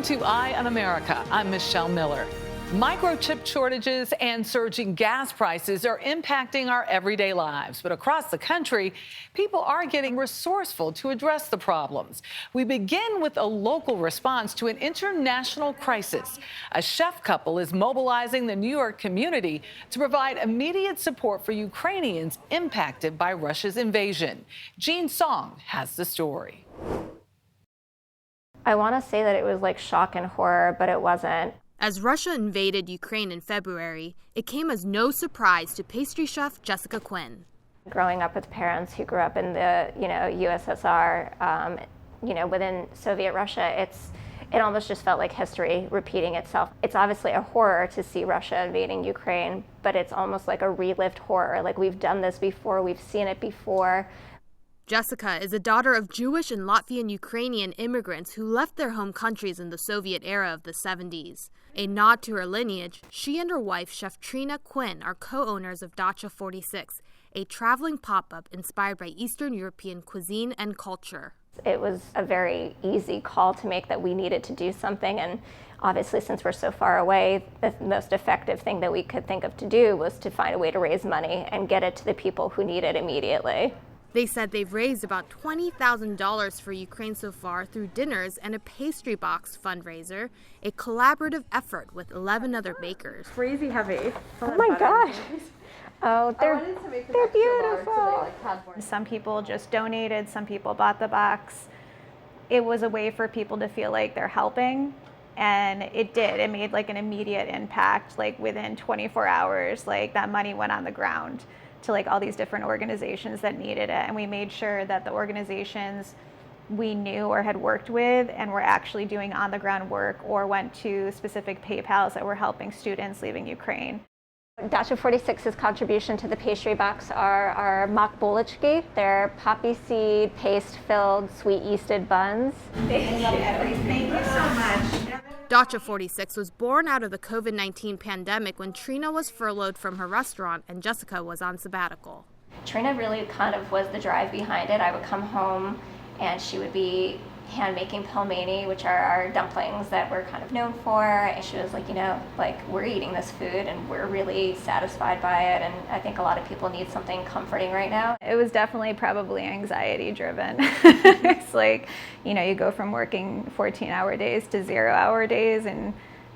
to Eye on America. I'm Michelle Miller. Microchip shortages and surging gas prices are impacting our everyday lives. But across the country, people are getting resourceful to address the problems. We begin with a local response to an international crisis. A chef couple is mobilizing the New York community to provide immediate support for Ukrainians impacted by Russia's invasion. Jean Song has the story. I want to say that it was like shock and horror, but it wasn't. As Russia invaded Ukraine in February, it came as no surprise to pastry chef Jessica Quinn. Growing up with parents who grew up in the, USSR, within Soviet Russia, it almost just felt like history repeating itself. It's obviously a horror to see Russia invading Ukraine, but it's almost like a relived horror. Like, we've done this before, we've seen it before. Jessica is a daughter of Jewish and Latvian Ukrainian immigrants who left their home countries in the Soviet era of the 70s. A nod to her lineage, she and her wife, Chef Trina Quinn, are co-owners of Dacha 46, a traveling pop-up inspired by Eastern European cuisine and culture. It was a very easy call to make that we needed to do something, and obviously since we're so far away, the most effective thing that we could think of to do was to find a way to raise money and get it to the people who need it immediately. They said they've raised about $20,000 for Ukraine so far through dinners and a pastry box fundraiser, a collaborative effort with 11 other bakers. Crazy heavy. Oh my gosh. Oh, they're beautiful. Some people just donated, some people bought the box. It was a way for people to feel like they're helping, and it did. It made like an immediate impact. Like within 24 hours, like that money went on the ground to like all these different organizations that needed it. And we made sure that the organizations we knew or had worked with and were actually doing on the ground work or went to specific PayPals that were helping students leaving Ukraine. Dacha 46's contribution to the pastry box are our mock bulichki. They're poppy seed, paste-filled, sweet yeasted buns. Thank you so much. Dacha 46 was born out of the COVID-19 pandemic when Trina was furloughed from her restaurant and Jessica was on sabbatical. Trina really kind of was the drive behind it. I would come home and she would be hand-making pelmeni, which are our dumplings that we're kind of known for. And she was like, we're eating this food and we're really satisfied by it. And I think a lot of people need something comforting right now. It was definitely probably anxiety driven. It's like, you go from working 14-hour days to 0-hour days, and,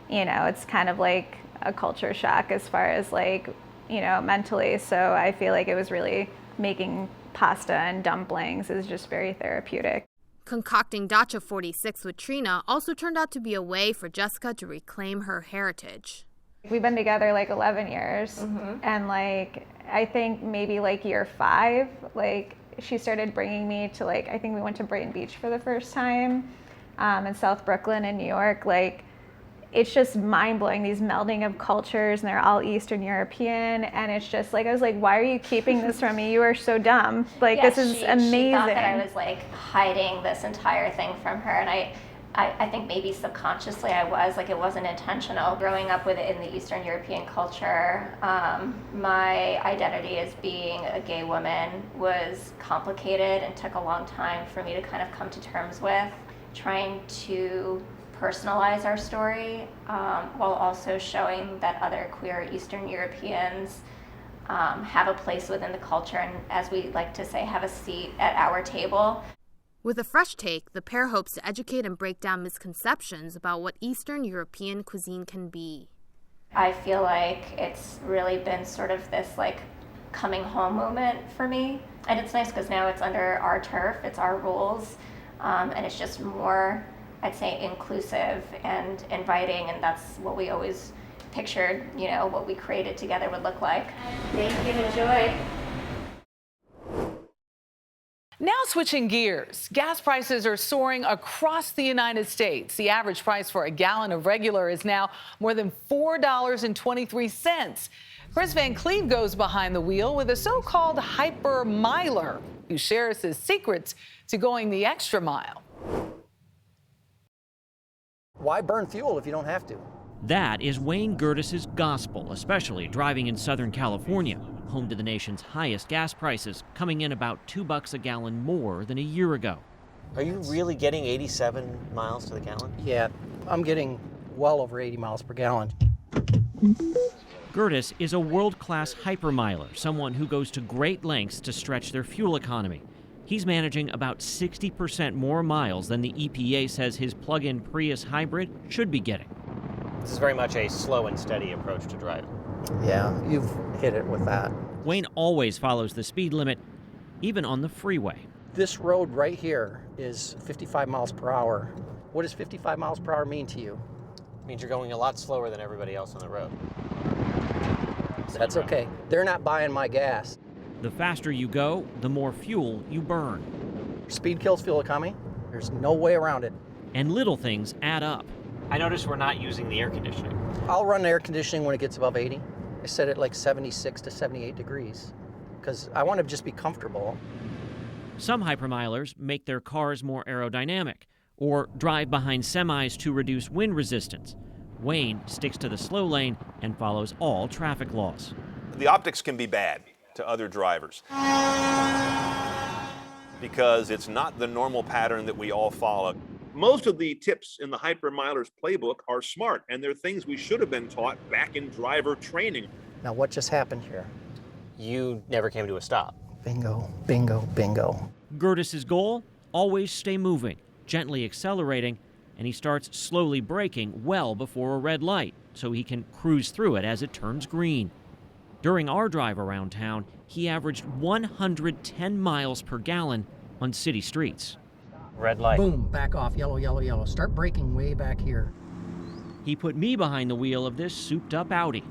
it's kind of like a culture shock as far as like, mentally. So I feel like it was really making pasta and dumplings is just very therapeutic. Concocting Dacha 46 with Trina also turned out to be a way for Jessica to reclaim her heritage. We've been together like 11 years, and like I think maybe like year 5, like she started bringing me to like, I think we went to Brighton Beach for the first time, in South Brooklyn in New York. Like, it's just mind-blowing, these melding of cultures, and they're all Eastern European, and it's just like, I was like, why are you keeping this from me? You are so dumb. Like, this is amazing. She thought that I was like hiding this entire thing from her, and I think maybe subconsciously I was, like, it wasn't intentional. Growing up with it in the Eastern European culture, my identity as being a gay woman was complicated and took a long time for me to kind of come to terms with. Trying to personalize our story while also showing that other queer Eastern Europeans have a place within the culture and, as we like to say, have a seat at our table. With a fresh take, the pair hopes to educate and break down misconceptions about what Eastern European cuisine can be. I feel like it's really been sort of this like coming home moment for me. And it's nice because now it's under our turf, it's our rules, and it's just more, I'd say, inclusive and inviting, and that's what we always pictured, what we created together would look like. Thank you, enjoy. Now switching gears, gas prices are soaring across the United States. The average price for a gallon of regular is now more than $4.23. Chris Van Cleve goes behind the wheel with a so-called hyper miler who shares his secrets to going the extra mile. Why burn fuel if you don't have to? That is Wayne Gertis's gospel, especially driving in Southern California, home to the nation's highest gas prices, coming in about $2 a gallon more than a year ago. Are you really getting 87 miles to the gallon? Yeah, I'm getting well over 80 miles per gallon. Gertis is a world-class hypermiler, someone who goes to great lengths to stretch their fuel economy. He's managing about 60% more miles than the EPA says his plug-in Prius hybrid should be getting. This is very much a slow and steady approach to driving. Yeah, you've hit it with that. Wayne always follows the speed limit, even on the freeway. This road right here is 55 miles per hour. What does 55 miles per hour mean to you? It means you're going a lot slower than everybody else on the road. That's okay. They're not buying my gas. The faster you go, the more fuel you burn. Speed kills fuel economy. There's no way around it. And little things add up. I notice we're not using the air conditioning. I'll run the air conditioning when it gets above 80. I set it like 76 to 78 degrees because I want to just be comfortable. Some hypermilers make their cars more aerodynamic or drive behind semis to reduce wind resistance. Wayne sticks to the slow lane and follows all traffic laws. The optics can be bad to other drivers because it's not the normal pattern that we all follow. Most of the tips in the Hypermiler's playbook are smart, and they're things we should have been taught back in driver training. Now what just happened here? You never came to a stop. Bingo, bingo, bingo. Gertis's goal? Always stay moving, gently accelerating, and he starts slowly braking well before a red light so he can cruise through it as it turns green. During our drive around town, he averaged 110 miles per gallon on city streets. Red light. Boom, back off, yellow, yellow, yellow. Start braking way back here. He put me behind the wheel of this souped-up Audi.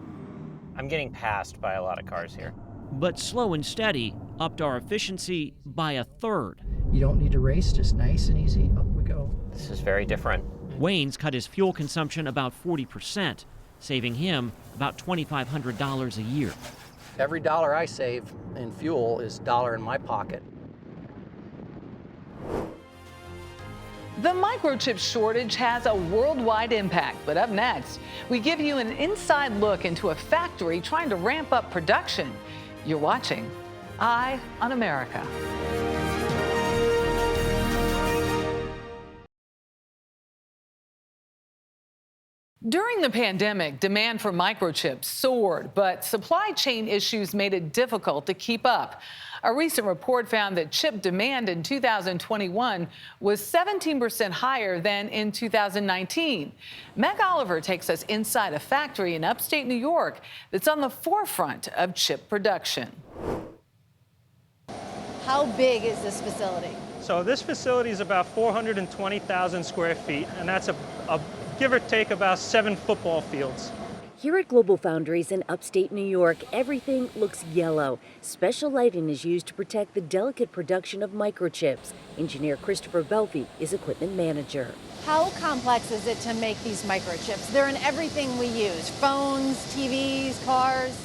I'm getting passed by a lot of cars here. But slow and steady upped our efficiency by a third. You don't need to race, just nice and easy. Up we go. This is very different. Wayne's cut his fuel consumption about 40%, saving him about $2,500 a year. Every dollar I save in fuel is a dollar in my pocket. The microchip shortage has a worldwide impact, but up next, we give you an inside look into a factory trying to ramp up production. You're watching Eye on America. During the pandemic, demand for microchips soared, but supply chain issues made it difficult to keep up. A recent report found that chip demand in 2021 was 17% higher than in 2019. Meg Oliver takes us inside a factory in upstate New York that's on the forefront of chip production. How big is this facility? So this facility is about 420,000 square feet, and that's a give or take about 7 football fields. Here at GlobalFoundries in upstate New York, everything looks yellow. Special lighting is used to protect the delicate production of microchips. Engineer Christopher Belfi is equipment manager. How complex is it to make these microchips? They're in everything we use, phones, TVs, cars.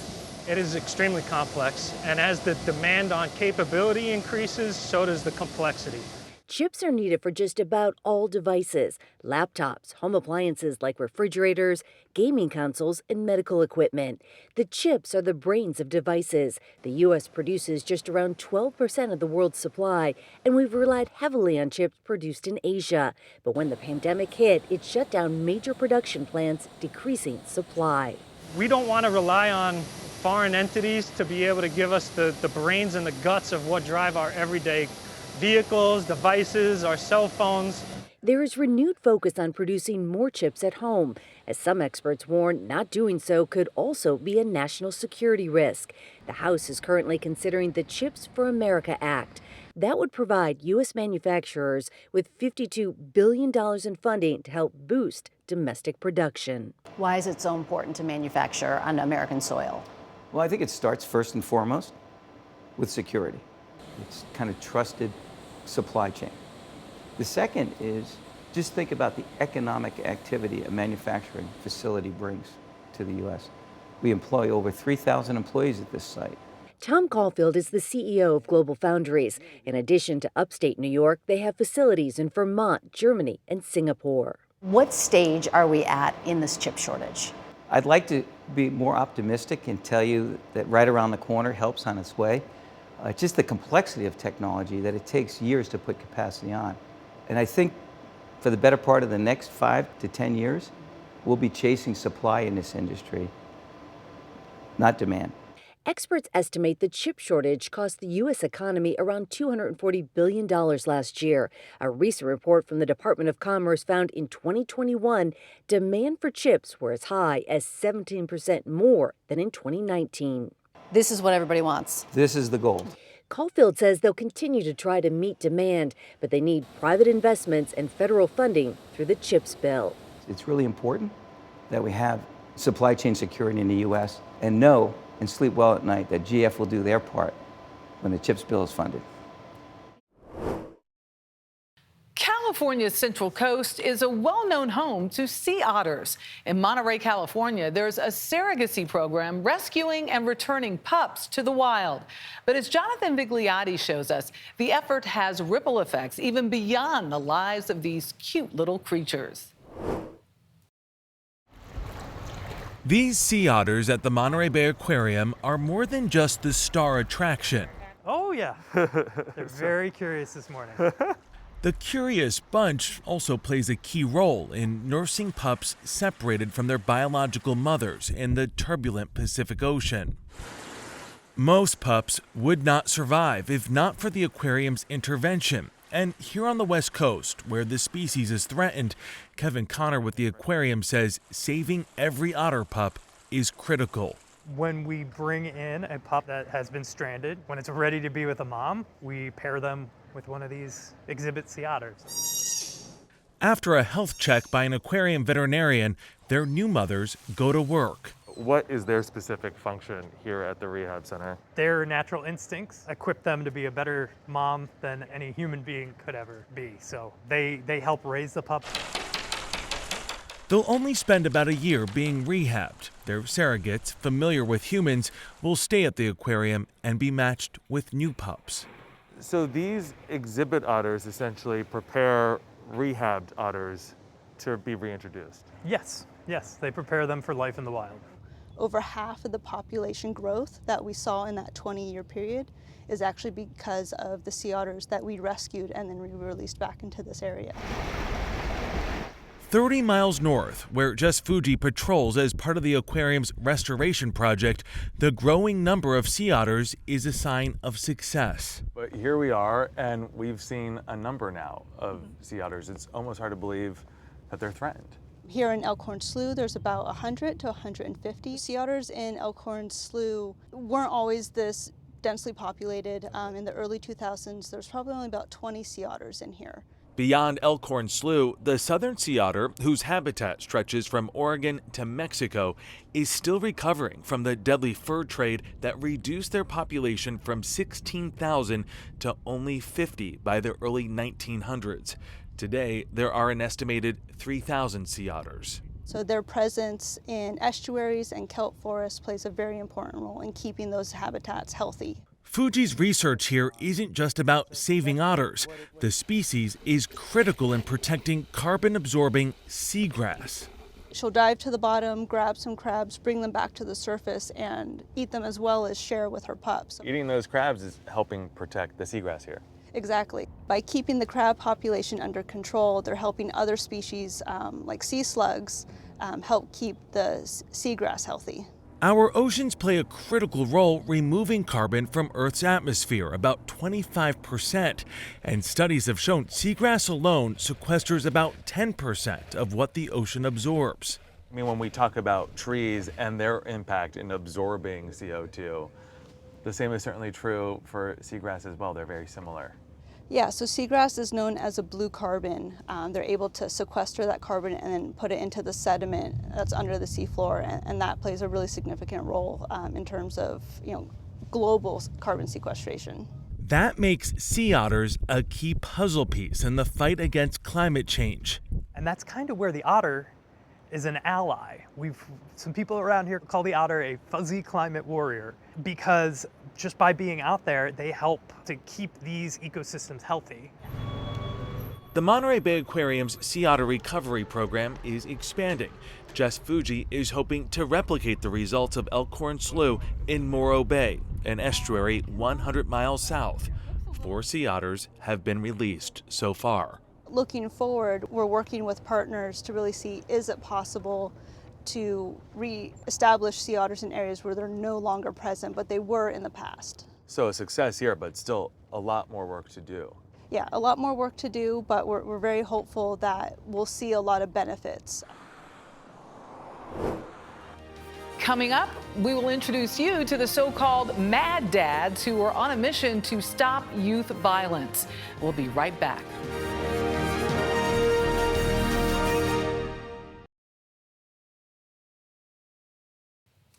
It is extremely complex, and as the demand on capability increases, so does the complexity. Chips are needed for just about all devices, laptops, home appliances like refrigerators, gaming consoles, and medical equipment. The chips are the brains of devices. The U.S. produces just around 12% of the world's supply, and we've relied heavily on chips produced in Asia. But when the pandemic hit, it shut down major production plants, decreasing supply. We don't want to rely on foreign entities to be able to give us the brains and the guts of what drive our everyday vehicles, devices, our cell phones. There is renewed focus on producing more chips at home, as some experts warn not doing so could also be a national security risk. The House is currently considering the Chips for America Act. That would provide U.S. manufacturers with $52 billion in funding to help boost domestic production. Why is it so important to manufacture on American soil? Well, I think it starts first and foremost with security. It's kind of trusted supply chain. The second is just think about the economic activity a manufacturing facility brings to the U.S. We employ over 3,000 employees at this site. Tom Caulfield is the CEO of GlobalFoundries. In addition to upstate New York, they have facilities in Vermont, Germany, and Singapore. What stage are we at in this chip shortage? I'd like to be more optimistic and tell you that right around the corner, help's on its way. Just the complexity of technology, that it takes years to put capacity on. And I think For the better part of the next 5 to 10 years, we'll be chasing supply in this industry, not demand. Experts estimate the chip shortage cost the U.S. economy around $240 billion last year. A recent report from the Department of Commerce found in 2021, demand for chips were as high as 17% more than in 2019. This is what everybody wants. This is the goal. Caulfield says they'll continue to try to meet demand, but they need private investments and federal funding through the CHIPS bill. It's really important that we have supply chain security in the U.S. and know and sleep well at night that GF will do their part when the CHIPS bill is funded. California's Central Coast is a well-known home to sea otters. In Monterey, California, there's a surrogacy program rescuing and returning pups to the wild. But as Jonathan Vigliotti shows us, the effort has ripple effects even beyond the lives of these cute little creatures. These sea otters at the Monterey Bay Aquarium are more than just the star attraction. Oh yeah, they're very curious this morning. The curious bunch also plays a key role in nursing pups separated from their biological mothers in the turbulent Pacific Ocean. Most pups would not survive if not for the aquarium's intervention. And here on the West Coast, where the species is threatened, Kevin Connor with the aquarium says saving every otter pup is critical. When we bring in a pup that has been stranded, when it's ready to be with a mom, we pair them with one of these exhibit sea otters. After a health check by an aquarium veterinarian, their new mothers go to work. What is their specific function here at the rehab center? Their natural instincts equip them to be a better mom than any human being could ever be. So they help raise the pup. They'll only spend about a year being rehabbed. Their surrogates, familiar with humans, will stay at the aquarium and be matched with new pups. So these exhibit otters essentially prepare rehabbed otters to be reintroduced? Yes, they prepare them for life in the wild. Over half of the population growth that we saw in that 20-year period is actually because of the sea otters that we rescued and then re-released back into this area. 30 miles north, where Just Fuji patrols as part of the aquarium's restoration project, the growing number of sea otters is a sign of success. But here we are, and we've seen a number now of sea otters. It's almost hard to believe that they're threatened. Here in Elkhorn Slough, there's about 100 to 150 sea otters in Elkhorn Slough. Weren't always this densely populated. In the early 2000s, there's probably only about 20 sea otters in here. Beyond Elkhorn Slough, the southern sea otter, whose habitat stretches from Oregon to Mexico, is still recovering from the deadly fur trade that reduced their population from 16,000 to only 50 by the early 1900s. Today, there are an estimated 3,000 sea otters. So their presence in estuaries and kelp forests plays a very important role in keeping those habitats healthy. Fuji's research here isn't just about saving otters. The species is critical in protecting carbon-absorbing seagrass. She'll dive to the bottom, grab some crabs, bring them back to the surface, and eat them as well as share with her pups. Eating those crabs is helping protect the seagrass here. Exactly. By keeping the crab population under control, they're helping other species like sea slugs help keep the seagrass healthy. Our oceans play a critical role removing carbon from Earth's atmosphere, about 25%. And studies have shown seagrass alone sequesters about 10% of what the ocean absorbs. I mean, when we talk about trees and their impact in absorbing CO2, the same is certainly true for seagrass as well. They're very similar. Yeah, so seagrass is known as a blue carbon. They're able to sequester that carbon and then put it into the sediment that's under the seafloor, and that plays a really significant role in terms of global carbon sequestration. That makes sea otters a key puzzle piece in the fight against climate change. And that's kind of where the otter is an ally. Some people around here call the otter a fuzzy climate warrior because just by being out there, they help to keep these ecosystems healthy. The Monterey Bay Aquarium's sea otter recovery program is expanding. Just Fuji is hoping to replicate the results of Elkhorn Slough in Morro Bay, an estuary 100 miles south. 4 sea otters have been released so far. Looking forward, we're working with partners to really see, is it possible to re-establish sea otters in areas where they're no longer present, but they were in the past. So a success here, but still a lot more work to do. Yeah, a lot more work to do, but we're very hopeful that we'll see a lot of benefits. Coming up, we will introduce you to the so-called mad dads who are on a mission to stop youth violence. We'll be right back.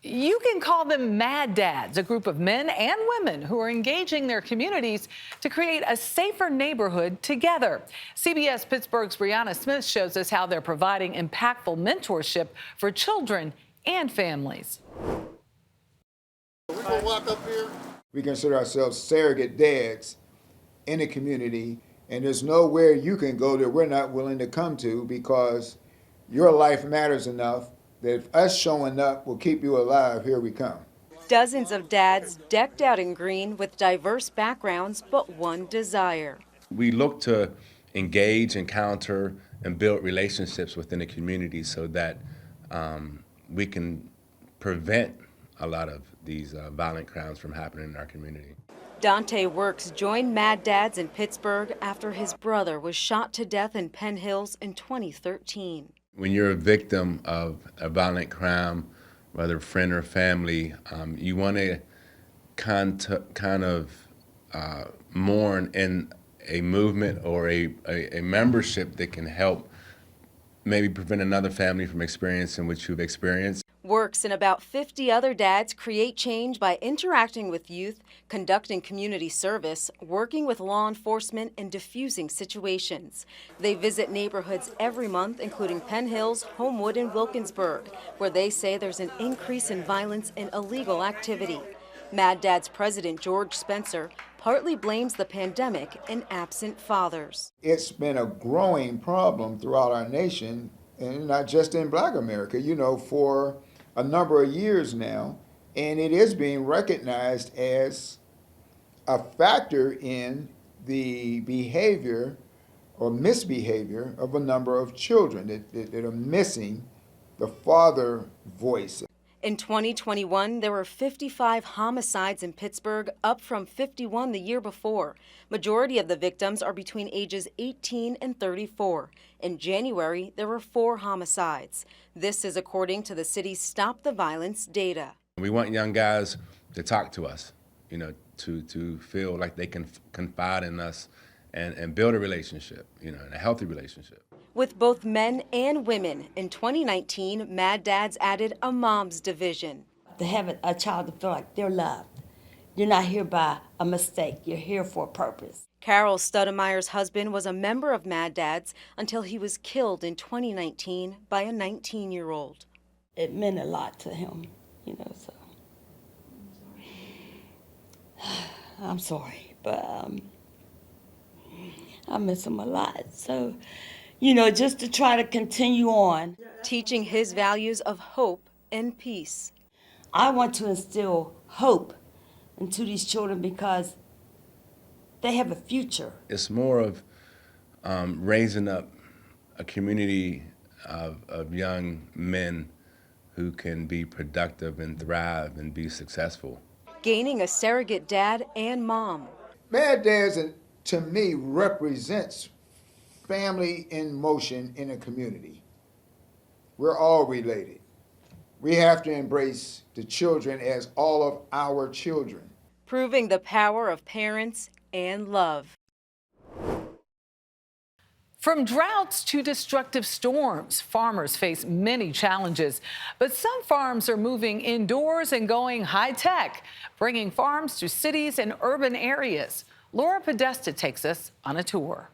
You can call them mad dads, a group of men and women who are engaging their communities to create a safer neighborhood together. CBS Pittsburgh's Brianna Smith shows us how they're providing impactful mentorship for children and families. We gonna walk up here. We consider ourselves surrogate dads in the community, and there's nowhere you can go that we're not willing to come to because your life matters enough that if us showing up will keep you alive, here we come. Dozens of dads decked out in green with diverse backgrounds, but one desire. We look to engage, encounter, and build relationships within the community so that we can prevent a lot of these violent crimes from happening in our community. Dante Works joined Mad Dads in Pittsburgh after his brother was shot to death in Penn Hills in 2013. When you're a victim of a violent crime, whether friend or family, you want to kind of mourn in a movement or a membership that can help maybe prevent another family from experiencing what you've experienced. Works and about 50 other dads create change by interacting with youth, conducting community service, working with law enforcement, and diffusing situations. They visit neighborhoods every month, including Penn Hills, Homewood, and Wilkinsburg, where they say there's an increase in violence and illegal activity. Mad Dads president George Spencer partly blames the pandemic and absent fathers. It's been a growing problem throughout our nation, and not just in Black America, for a number of years now, and it is being recognized as a factor in the behavior or misbehavior of a number of children that are missing the father voice. In 2021, there were 55 homicides in Pittsburgh, up from 51 the year before. Majority of the victims are between ages 18 and 34. In January, there were 4 homicides. This is according to the city's Stop the Violence data. We want young guys to talk to us, to feel like they can confide in us and build a relationship, and a healthy relationship. With both men and women, in 2019, Mad Dads added a mom's division. To have a child to feel like they're loved. You're not here by a mistake. You're here for a purpose. Carol Studemeyer's husband was a member of Mad Dads until he was killed in 2019 by a 19-year-old. It meant a lot to him, so. I'm sorry, but I miss him a lot, so. Just to try to continue on. Teaching his values of hope and peace. I want to instill hope into these children because they have a future. It's more of raising up a community of young men who can be productive and thrive and be successful. Gaining a surrogate dad and mom. Mad Dads, to me, represents family in motion in a community. We're all related. We have to embrace the children as all of our children. Proving the power of parents and love. From droughts to destructive storms, farmers face many challenges, but some farms are moving indoors and going high-tech, bringing farms to cities and urban areas. Laura Podesta takes us on a tour.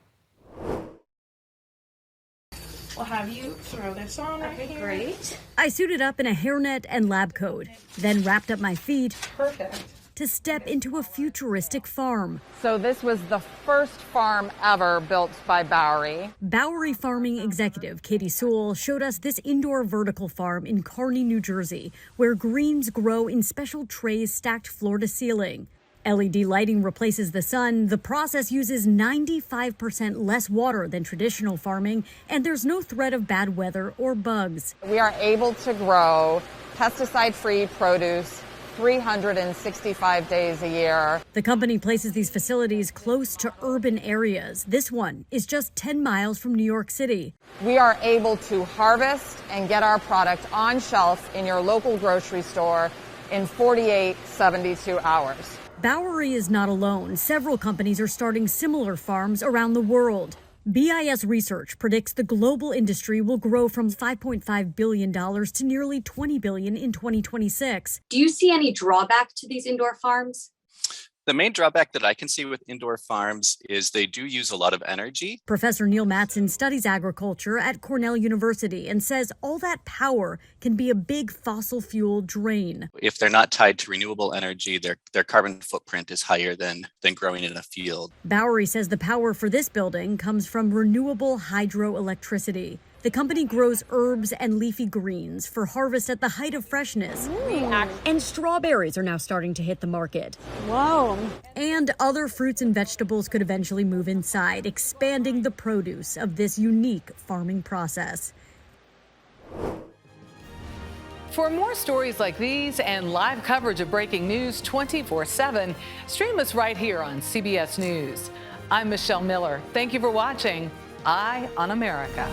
We'll have you throw this on right here. Great. I suited up in a hairnet and lab coat, then wrapped up my feet. Perfect. To step into a futuristic farm. So this was the first farm ever built by Bowery. Bowery farming executive Katie Sewell showed us this indoor vertical farm in Kearney, New Jersey, where greens grow in special trays stacked floor to ceiling. LED lighting replaces the sun. The process uses 95% less water than traditional farming, and there's no threat of bad weather or bugs. We are able to grow pesticide-free produce 365 days a year. The company places these facilities close to urban areas. This one is just 10 miles from New York City. We are able to harvest and get our product on shelf in your local grocery store in 48, 72 hours. Bowery is not alone. Several companies are starting similar farms around the world. BIS Research predicts the global industry will grow from $5.5 billion to nearly $20 billion in 2026. Do you see any drawback to these indoor farms? The main drawback that I can see with indoor farms is they do use a lot of energy. Professor Neil Matson studies agriculture at Cornell University and says all that power can be a big fossil fuel drain. If they're not tied to renewable energy, their carbon footprint is higher than growing in a field. Bowery says the power for this building comes from renewable hydroelectricity. The company grows herbs and leafy greens for harvest at the height of freshness. And strawberries are now starting to hit the market. Whoa. And other fruits and vegetables could eventually move inside, expanding the produce of this unique farming process. For more stories like these and live coverage of breaking news 24/7, stream us right here on CBS News. I'm Michelle Miller. Thank you for watching Eye on America.